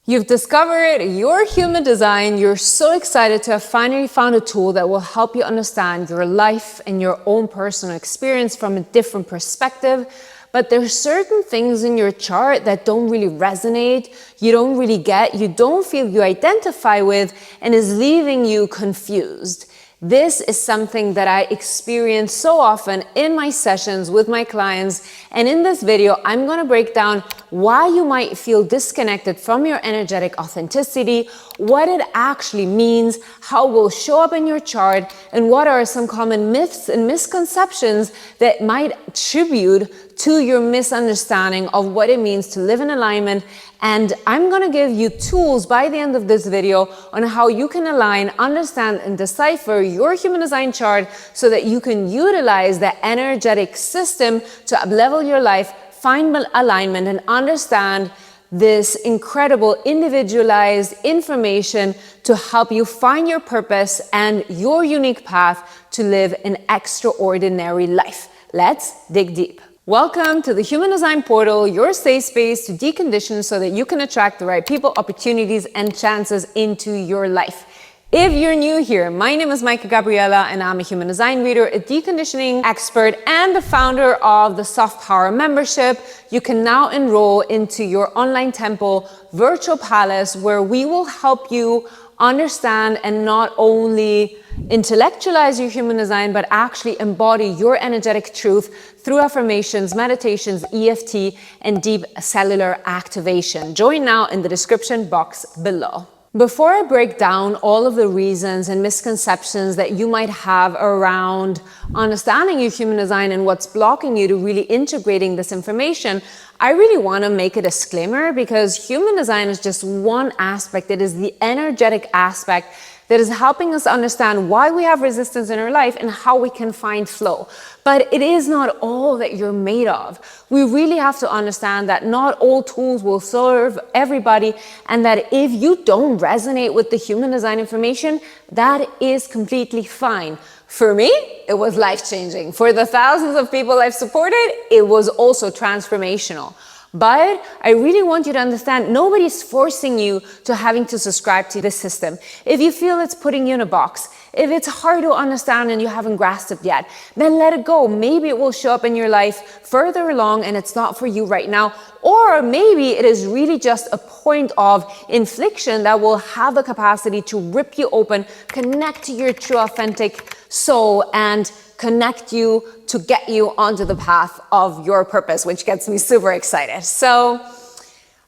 You've discovered your human design. You're so excited to have finally found a tool that will help you understand your life and your own personal experience from a different perspective. But there's certain things in your chart that don't really resonate, you don't really get, you don't feel you identify with, and is leaving you confused. This is something that I experience so often in my sessions with my clients. And in this video, I'm going to break down why you might feel disconnected from your energetic authenticity, what it actually means, how it will show up in your chart, and what are some common myths and misconceptions that might attribute to your misunderstanding of what it means to live in alignment. And I'm going to give you tools by the end of this video on how you can align, understand, and decipher your human design chart so that you can utilize the energetic system to uplevel your life, find alignment, and understand this incredible individualized information to help you find your purpose and your unique path to live an extraordinary life. Let's dig deep. Welcome to the Human Design Portal, your safe space to decondition so that you can attract the right people, opportunities, and chances into your life. If you're new here, my name is Maika Gabriela and I'm a human design reader, a deconditioning expert, and the founder of the Soft Power membership. You can now enroll into your online temple, Virtual Palace, where we will help you understand and not only intellectualize your human design, but actually embody your energetic truth through affirmations, meditations, EFT, and deep cellular activation. Join now in the description box below. Before I break down all of the reasons and misconceptions that you might have around understanding your human design and what's blocking you to really integrating this information, I really want to make a disclaimer because human design is just one aspect. It is the energetic aspect that is helping us understand why we have resistance in our life and how we can find flow. But it is not all that you're made of. We really have to understand that not all tools will serve everybody, and that if you don't resonate with the human design information, that is completely fine. For me, it was life-changing. For the thousands of people I've supported, it was also transformational. But I really want you to understand, nobody's forcing you to having to subscribe to this system. If you feel it's putting you in a box, if it's hard to understand and you haven't grasped it yet, then let it go. Maybe it will show up in your life further along and it's not for you right now. Or maybe it is really just a point of infliction that will have the capacity to rip you open, connect to your true authentic soul, and connect you to get you onto the path of your purpose, which gets me super excited. So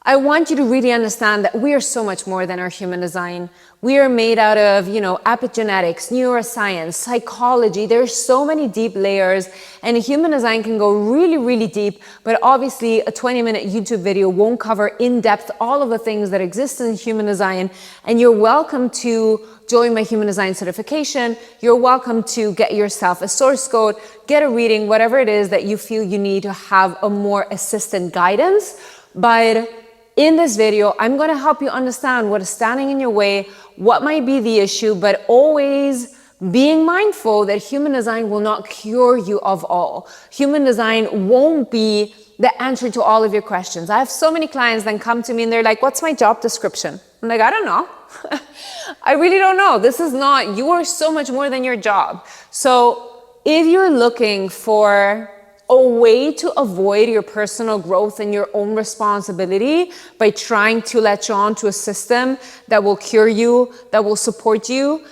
I want you to really understand that we are so much more than our human design. We are made out of, epigenetics, neuroscience, psychology. There's so many deep layers, and human design can go really, really deep. But obviously, a 20-minute YouTube video won't cover in depth all of the things that exist in human design. And you're welcome to join my human design certification. You're welcome to get yourself a source code, get a reading, whatever it is that you feel you need to have a more assistant guidance. But in this video, I'm going to help you understand what is standing in your way, what might be the issue, but always being mindful that human design will not cure you of all. Human design won't be the answer to all of your questions. I have so many clients that come to me and they're like, what's my job description? I'm like, I don't know. I really don't know. You are so much more than your job. So if you're looking for a way to avoid your personal growth and your own responsibility by trying to latch on to a system that will cure you, that will support you,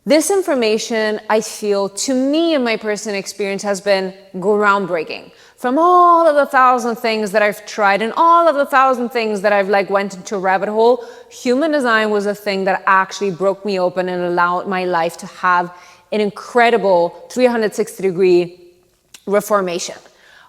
this information, I feel, to me in my personal experience, has been groundbreaking. From all of the 1,000 things that I've tried and all of the 1,000 things that I've went into a rabbit hole, human design was a thing that actually broke me open and allowed my life to have an incredible 360-degree reformation.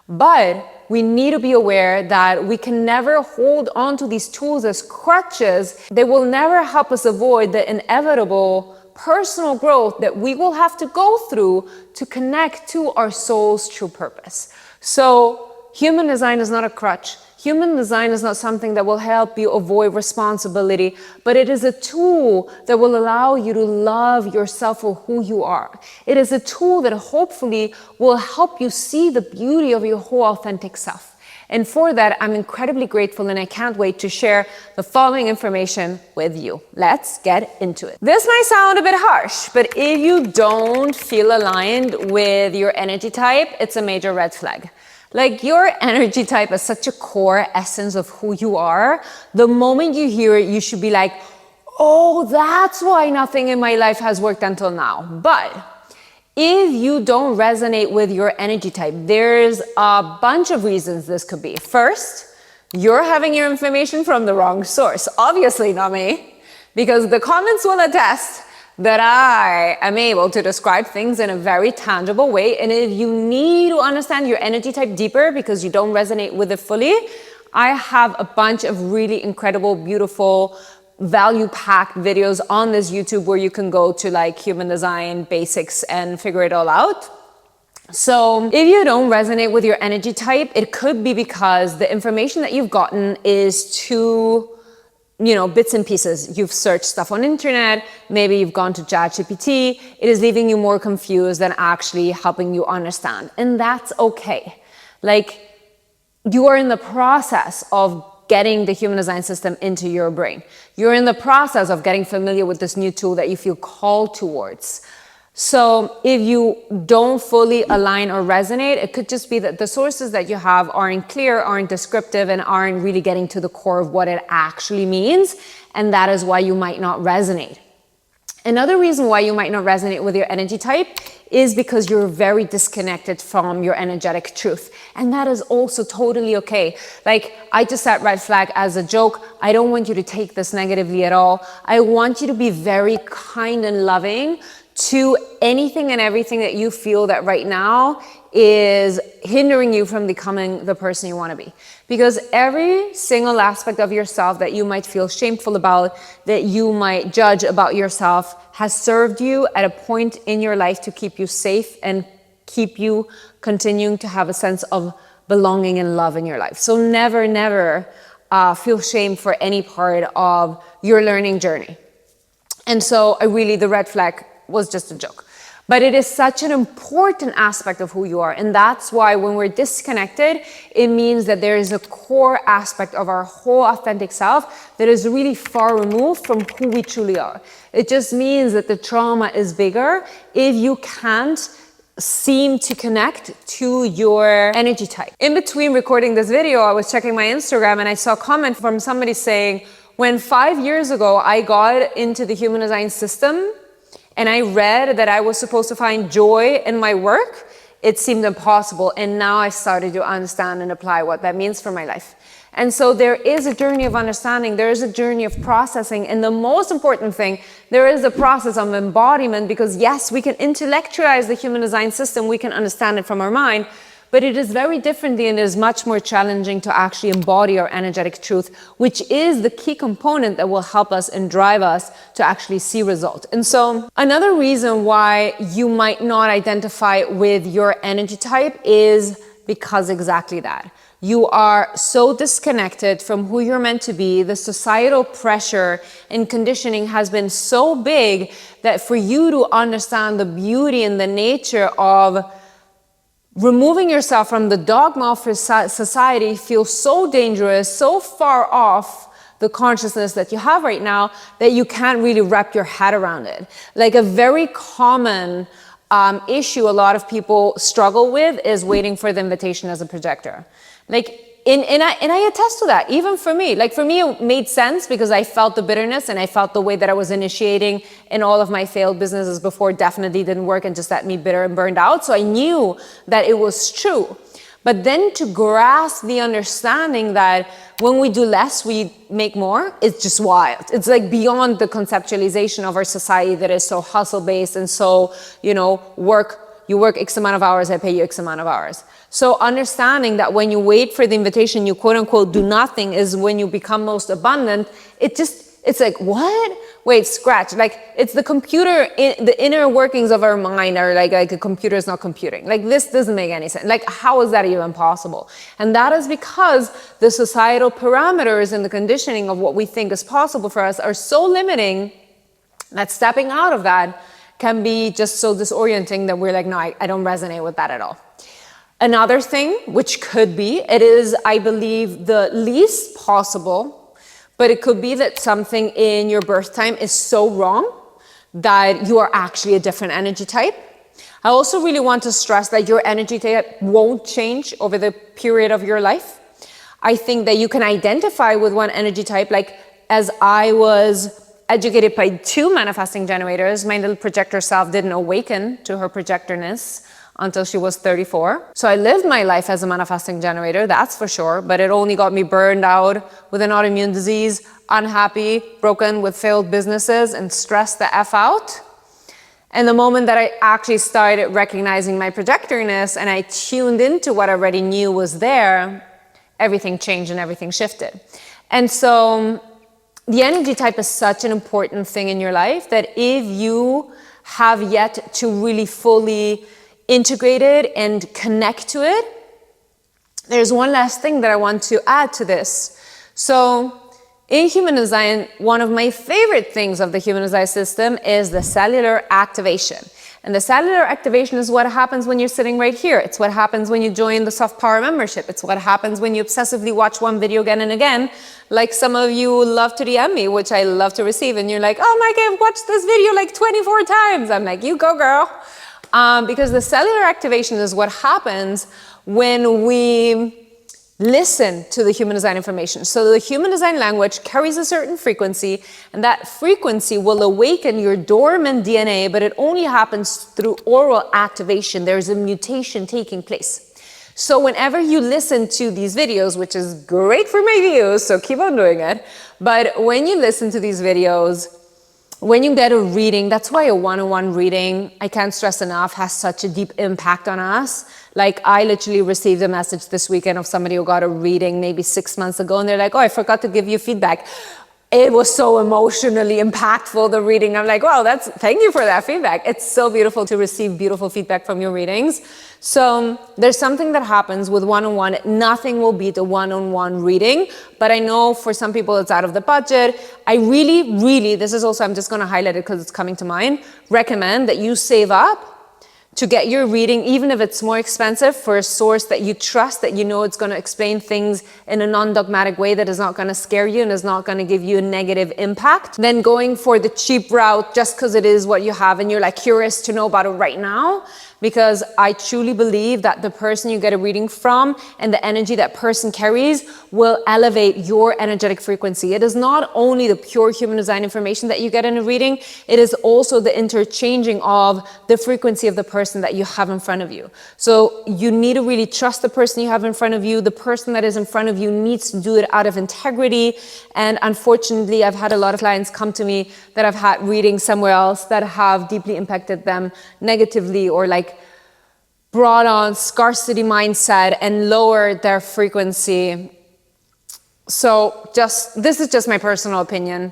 But we need to be aware that we can never hold on to these tools as crutches. They will never help us avoid the inevitable personal growth that we will have to go through to connect to our soul's true purpose. So human design is not a crutch. Human design is not something that will help you avoid responsibility, but it is a tool that will allow you to love yourself for who you are. It is a tool that hopefully will help you see the beauty of your whole authentic self. And for that, I'm incredibly grateful and I can't wait to share the following information with you. Let's get into it. This might sound a bit harsh, but if you don't feel aligned with your energy type, it's a major red flag. Like, your energy type is such a core essence of who you are. The moment you hear it, you should be like, oh, that's why nothing in my life has worked until now. But if you don't resonate with your energy type, there's a bunch of reasons this could be. First, you're having your information from the wrong source. Obviously not me, because the comments will attest that I am able to describe things in a very tangible way. And if you need to understand your energy type deeper because you don't resonate with it fully, I have a bunch of really incredible, beautiful, value-packed videos on this YouTube where you can go to like human design basics and figure it all out. So if you don't resonate with your energy type, it could be because the information that you've gotten is too, bits and pieces. You've searched stuff on internet, maybe you've gone to ChatGPT. It is leaving you more confused than actually helping you understand. And that's okay. Like, you are in the process of getting the human design system into your brain. You're in the process of getting familiar with this new tool that you feel called towards. So if you don't fully align or resonate, it could just be that the sources that you have aren't clear, aren't descriptive, and aren't really getting to the core of what it actually means. And that is why you might not resonate. Another reason why you might not resonate with your energy type is because you're very disconnected from your energetic truth. And that is also totally okay. Like, I just said red flag as a joke. I don't want you to take this negatively at all. I want you to be very kind and loving to anything and everything that you feel that right now is hindering you from becoming the person you want to be. Because every single aspect of yourself that you might feel shameful about, that you might judge about yourself, has served you at a point in your life to keep you safe and keep you continuing to have a sense of belonging and love in your life. So never feel shame for any part of your learning journey. And so the red flag was just a joke. But it is such an important aspect of who you are. And that's why when we're disconnected, it means that there is a core aspect of our whole authentic self that is really far removed from who we truly are. It just means that the trauma is bigger if you can't seem to connect to your energy type. In between recording this video, I was checking my Instagram and I saw a comment from somebody saying, when 5 years ago I got into the human design system, and I read that I was supposed to find joy in my work, it seemed impossible. And now I started to understand and apply what that means for my life. And so there is a journey of understanding, there is a journey of processing. And the most important thing, there is a process of embodiment, because yes, we can intellectualize the human design system, we can understand it from our mind, but it is very different and it is much more challenging to actually embody our energetic truth, which is the key component that will help us and drive us to actually see results. And so another reason why you might not identify with your energy type is because exactly that. You are so disconnected from who you're meant to be. The societal pressure and conditioning has been so big that for you to understand the beauty and the nature of removing yourself from the dogma of society feels so dangerous, so far off the consciousness that you have right now that you can't really wrap your head around it. Like, a very common issue a lot of people struggle with is waiting for the invitation as a projector. Like, and I attest to that, even for me. Like, for me, it made sense because I felt the bitterness and I felt the way that I was initiating in all of my failed businesses before definitely didn't work and just left me bitter and burned out. So I knew that it was true. But then to grasp the understanding that when we do less, we make more, it's just wild. It's like beyond the conceptualization of our society that is so hustle-based and so, you work X amount of hours, I pay you X amount of hours. So understanding that when you wait for the invitation, you quote unquote do nothing is when you become most abundant. It's like, what? Wait, scratch. Like, it's the computer, the inner workings of our mind are like a computer is not computing. Like, this doesn't make any sense. Like, how is that even possible? And that is because the societal parameters and the conditioning of what we think is possible for us are so limiting that stepping out of that can be just so disorienting that we're like, no, I don't resonate with that at all. Another thing, which could be, it is, I believe, the least possible, but it could be that something in your birth time is so wrong that you are actually a different energy type. I also really want to stress that your energy type won't change over the period of your life. I think that you can identify with one energy type, like as I was educated by 2 manifesting generators, my little projector self didn't awaken to her projectorness until she was 34. So I lived my life as a manifesting generator, that's for sure, but it only got me burned out with an autoimmune disease, unhappy, broken with failed businesses, and stressed the F out. And the moment that I actually started recognizing my projectorness and I tuned into what I already knew was there, everything changed and everything shifted. And so the energy type is such an important thing in your life that if you have yet to really fully integrate it and connect to it, there's one last thing that I want to add to this. So in human design, one of my favorite things of the human design system is the cellular activation. And the cellular activation is what happens when you're sitting right here. It's what happens when you join the Soft Power membership. It's what happens when you obsessively watch one video again and again, like some of you love to DM me, which I love to receive. And you're like, oh my God, I've watched this video like 24 times. I'm like, you go, girl. Because the cellular activation is what happens when we listen to the human design information. So the human design language carries a certain frequency, and that frequency will awaken your dormant DNA, but it only happens through oral activation. There's a mutation taking place. So whenever you listen to these videos, which is great for my views, so keep on doing it, but when you listen to these videos, when you get a reading, that's why a one-on-one reading, I can't stress enough, has such a deep impact on us. Like I literally received a message this weekend of somebody who got a reading maybe 6 months ago, and they're like, oh, I forgot to give you feedback. It was so emotionally impactful, the reading. I'm like, wow, thank you for that feedback. It's so beautiful to receive beautiful feedback from your readings. So there's something that happens with one-on-one. Nothing will beat a one-on-one reading, but I know for some people it's out of the budget. I really, this is also, I'm just gonna highlight it because it's coming to mind, recommend that you save up to get your reading, even if it's more expensive, for a source that you trust, that you know it's going to explain things in a non-dogmatic way that is not going to scare you and is not going to give you a negative impact, than going for the cheap route just because it is what you have and you're like curious to know about it right now. Because I truly believe that the person you get a reading from and the energy that person carries will elevate your energetic frequency. It is not only the pure human design information that you get in a reading, it is also the interchanging of the frequency of the person that you have in front of you. So you need to really trust the person you have in front of you. The person that is in front of you needs to do it out of integrity. And unfortunately, I've had a lot of clients come to me that have had readings somewhere else that have deeply impacted them negatively, or like brought on scarcity mindset and lowered their frequency. So this is just my personal opinion.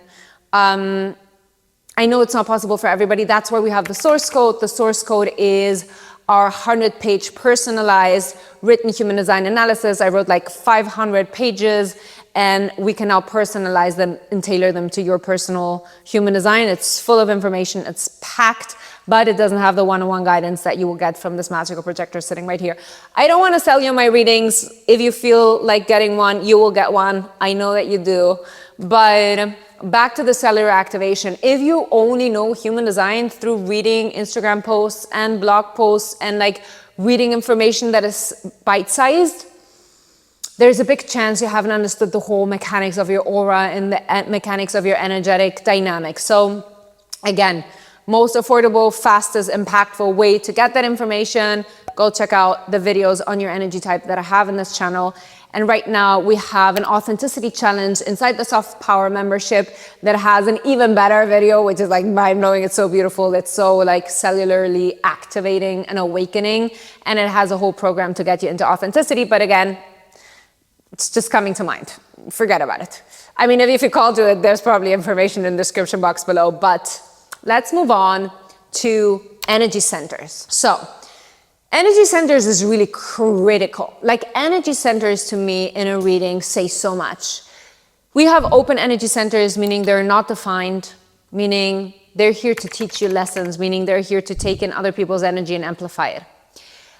I know it's not possible for everybody. That's why we have the source code. The source code is our 100-page personalized written human design analysis. I wrote like 500 pages, and we can now personalize them and tailor them to your personal human design. It's full of information. It's packed, but it doesn't have the one-on-one guidance that you will get from this magical projector sitting right here. I don't want to sell you my readings. If you feel like getting one, you will get one. I know that you do. But back to the cellular activation. If you only know human design through reading Instagram posts and blog posts and like reading information that is bite-sized, there's a big chance you haven't understood the whole mechanics of your aura and the mechanics of your energetic dynamics. So again, most affordable, fastest, impactful way to get that information, go check out the videos on your energy type that I have in this channel. And right now we have an authenticity challenge inside the Soft Power membership that has an even better video, which is like mind-blowing. It's so beautiful. It's so like cellularly activating and awakening. And it has a whole program to get you into authenticity. But again, it's just coming to mind. Forget about it. I mean, if you call to it, there's probably information in the description box below, but let's move on to energy centers. So energy centers is really critical. Like energy centers to me in a reading say so much. We have open energy centers, meaning they're not defined, meaning they're here to teach you lessons, meaning they're here to take in other people's energy and amplify it.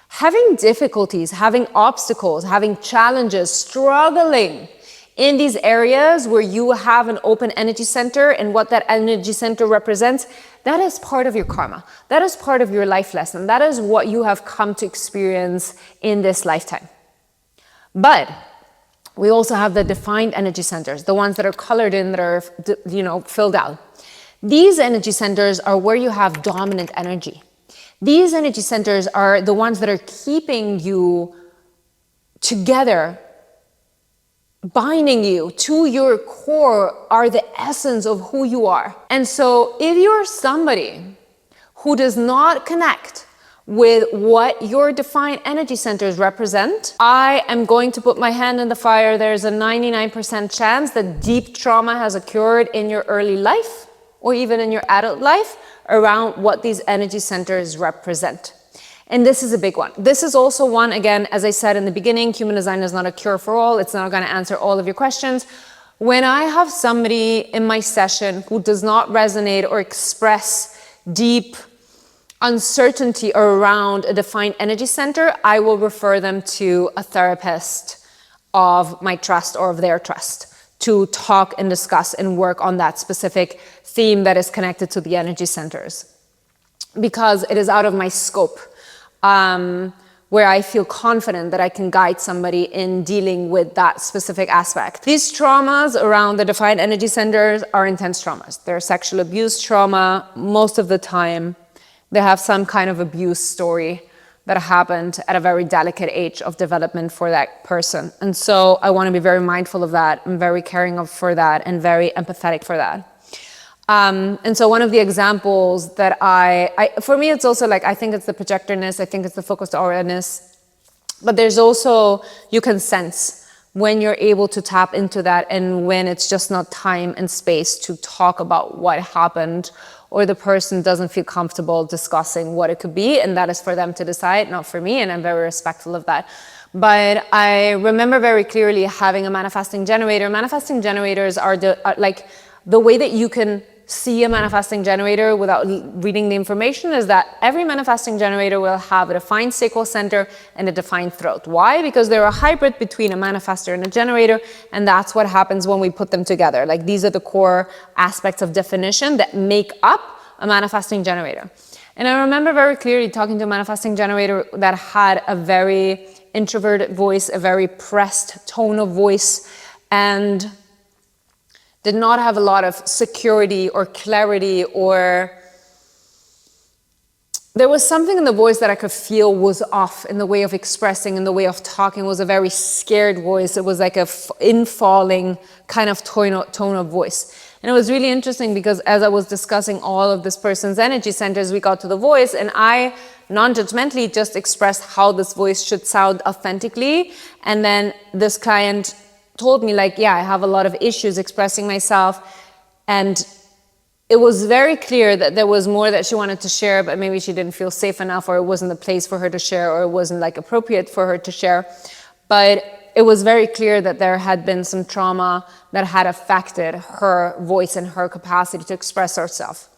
Having difficulties, having obstacles, having challenges, struggling in these areas where you have an open energy center and what that energy center represents, that is part of your karma. That is part of your life lesson. That is what you have come to experience in this lifetime. But we also have the defined energy centers, the ones that are colored in, that are, filled out. These energy centers are where you have dominant energy. These energy centers are the ones that are keeping you together, binding you to your core, are the essence of who you are. And so if you're somebody who does not connect with what your defined energy centers represent, I am going to put my hand in the fire. There's a 99% chance that deep trauma has occurred in your early life or even in your adult life around what these energy centers represent. And this is a big one. This is also one, again, as I said in the beginning, human design is not a cure for all. It's not going to answer all of your questions. When I have somebody in my session who does not resonate or express deep uncertainty around a defined energy center, I will refer them to a therapist of my trust or of their trust to talk and discuss and work on that specific theme that is connected to the energy centers, because it is out of my scope, where I feel confident that I can guide somebody in dealing with that specific aspect. These traumas around the defined energy centers are intense traumas. They're sexual abuse trauma. Most of the time, they have some kind of abuse story that happened at a very delicate age of development for that person. And so I want to be very mindful of that and very caring for that and very empathetic for that. And so one of the examples that for me, it's also like, I think it's the projectorness, I think it's the focused aura-ness, but there's also, you can sense when you're able to tap into that and when it's just not time and space to talk about what happened, or the person doesn't feel comfortable discussing what it could be, and that is for them to decide, not for me, and I'm very respectful of that. But I remember very clearly having a manifesting generator. Manifesting generators are the way that you can see a manifesting generator without reading the information is that every manifesting generator will have a defined sacral center and a defined throat. Why? Because they're a hybrid between a manifestor and a generator, and that's what happens when we put them together. Like, these are the core aspects of definition that make up a manifesting generator. And I remember very clearly talking to a manifesting generator that had a very introverted voice, a very pressed tone of voice, and did not have a lot of security or clarity, or there was something in the voice that I could feel was off in the way of expressing, in the way of talking. It was a very scared voice. It was like a infalling kind of tone of voice. And it was really interesting because as I was discussing all of this person's energy centers, we got to the voice, and I non-judgmentally just expressed how this voice should sound authentically. And then this client told me, like, yeah, I have a lot of issues expressing myself. And it was very clear that there was more that she wanted to share, but maybe she didn't feel safe enough, or it wasn't the place for her to share, or it wasn't like appropriate for her to share. But it was very clear that there had been some trauma that had affected her voice and her capacity to express herself.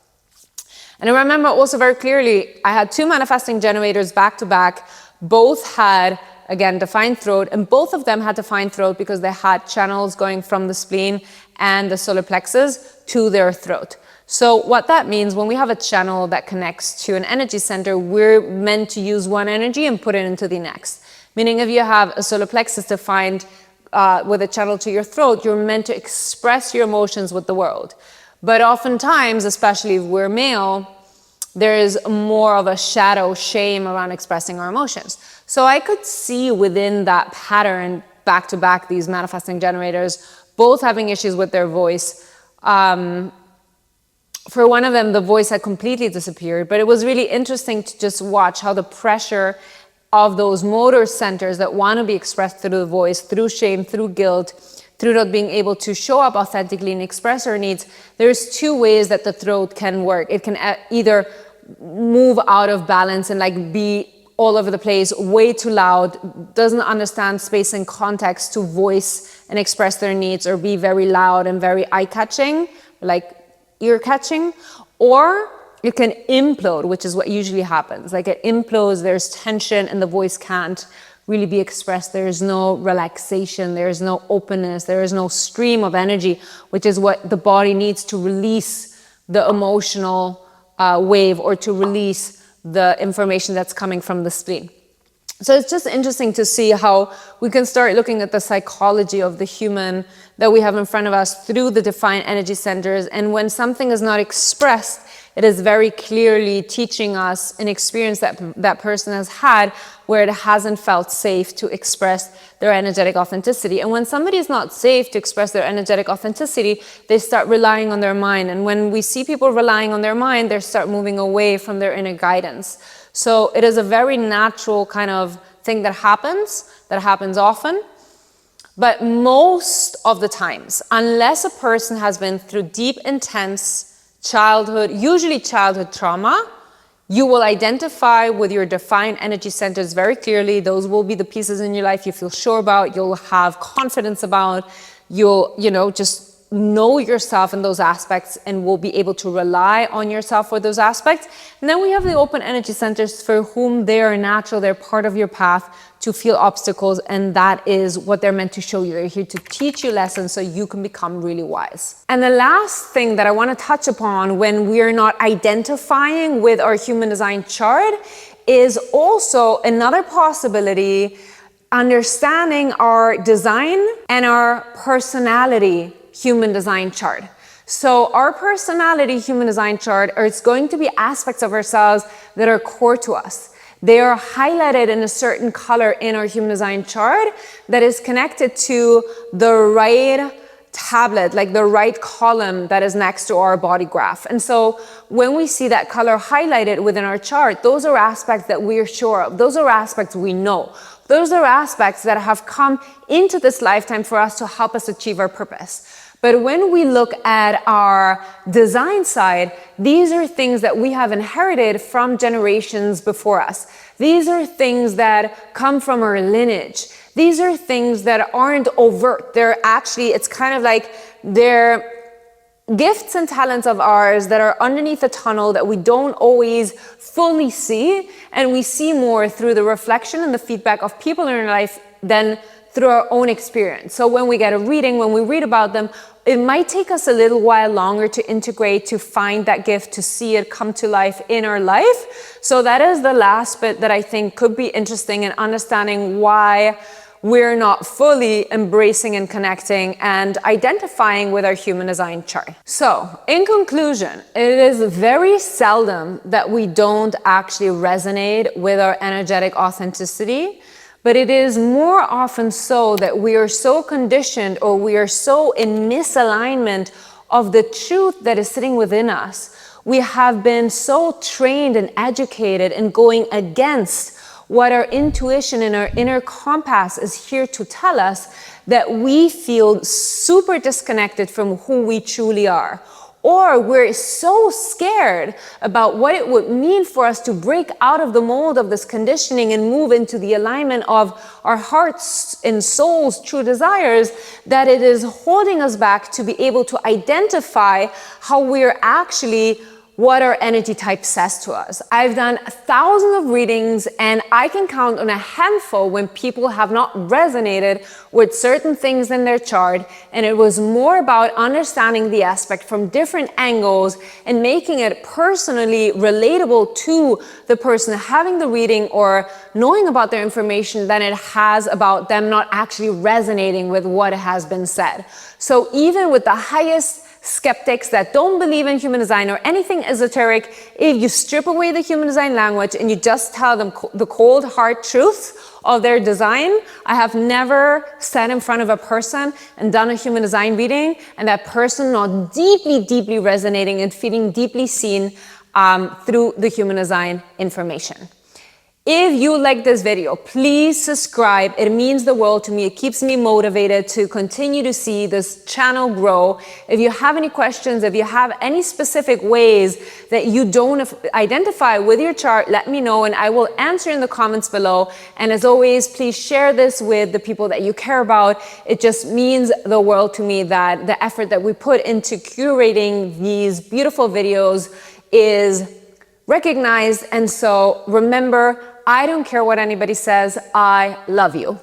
And I remember also very clearly, I had two manifesting generators back to back. Both had, again, defined throat, and both of them had defined throat because they had channels going from the spleen and the solar plexus to their throat. So what that means, when we have a channel that connects to an energy center, we're meant to use one energy and put it into the next. Meaning if you have a solar plexus defined with a channel to your throat, you're meant to express your emotions with the world. But oftentimes, especially if we're male, there is more of a shadow shame around expressing our emotions. So I could see within that pattern, back to back, these manifesting generators, both having issues with their voice. For one of them, the voice had completely disappeared, but it was really interesting to just watch how the pressure of those motor centers that want to be expressed through the voice, through shame, through guilt, through not being able to show up authentically and express our needs, there's two ways that the throat can work. It can either move out of balance and like be all over the place, way too loud, doesn't understand space and context to voice and express their needs, or be very loud and very eye-catching, like ear-catching. Or it can implode, which is what usually happens. Like it implodes, there's tension and the voice can't really be expressed. There is no relaxation, there is no openness, there is no stream of energy, which is what the body needs to release the emotional wave, or to release the information that's coming from the spleen. So it's just interesting to see how we can start looking at the psychology of the human that we have in front of us through the defined energy centers. And when something is not expressed, it is very clearly teaching us an experience that that person has had where it hasn't felt safe to express their energetic authenticity. And when somebody is not safe to express their energetic authenticity, they start relying on their mind. And when we see people relying on their mind, they start moving away from their inner guidance. So it is a very natural kind of thing that happens often. But most of the times, unless a person has been through deep, intense childhood, usually childhood trauma, you will identify with your defined energy centers very clearly. Those will be the pieces in your life you feel sure about, you'll have confidence about, you'll, just know yourself in those aspects and will be able to rely on yourself for those aspects. And then we have the open energy centers for whom they are natural, they're part of your path to feel obstacles, and that is what they're meant to show you. They're here to teach you lessons so you can become really wise. And the last thing that I want to touch upon when we are not identifying with our human design chart is also another possibility, understanding our design and our personality human design chart. So our personality human design chart, it's going to be aspects of ourselves that are core to us. They are highlighted in a certain color in our human design chart that is connected to the right tablet, like the right column that is next to our body graph. And so when we see that color highlighted within our chart, those are aspects that we are sure of. Those are aspects we know. Those are aspects that have come into this lifetime for us to help us achieve our purpose. But when we look at our design side, these are things that we have inherited from generations before us. These are things that come from our lineage. These are things that aren't overt. They're actually, it's kind of like they're gifts and talents of ours that are underneath a tunnel that we don't always fully see, and we see more through the reflection and the feedback of people in our life than through our own experience. So when we get a reading, when we read about them, it might take us a little while longer to integrate, to find that gift, to see it come to life in our life. So that is the last bit that I think could be interesting in understanding why we're not fully embracing and connecting and identifying with our human design chart. So in conclusion, it is very seldom that we don't actually resonate with our energetic authenticity. But it is more often so that we are so conditioned, or we are so in misalignment of the truth that is sitting within us. We have been so trained and educated in going against what our intuition and our inner compass is here to tell us, that we feel super disconnected from who we truly are. Or we're so scared about what it would mean for us to break out of the mold of this conditioning and move into the alignment of our hearts and souls' true desires, that it is holding us back to be able to identify how we're actually, what our energy type says to us. I've done thousands of readings, and I can count on a handful when people have not resonated with certain things in their chart, and it was more about understanding the aspect from different angles and making it personally relatable to the person having the reading or knowing about their information than it has about them not actually resonating with what has been said. So even with the highest skeptics that don't believe in human design or anything esoteric, if you strip away the human design language and you just tell them the cold hard truth of their design, I have never sat in front of a person and done a human design reading and that person not deeply resonating and feeling deeply seen through the human design information. If you like this video, please subscribe. It means the world to me. It keeps me motivated to continue to see this channel grow. If you have any questions, if you have any specific ways that you don't identify with your chart, let me know and I will answer in the comments below. And as always, please share this with the people that you care about. It just means the world to me that the effort that we put into curating these beautiful videos is recognized. And so remember, I don't care what anybody says, I love you.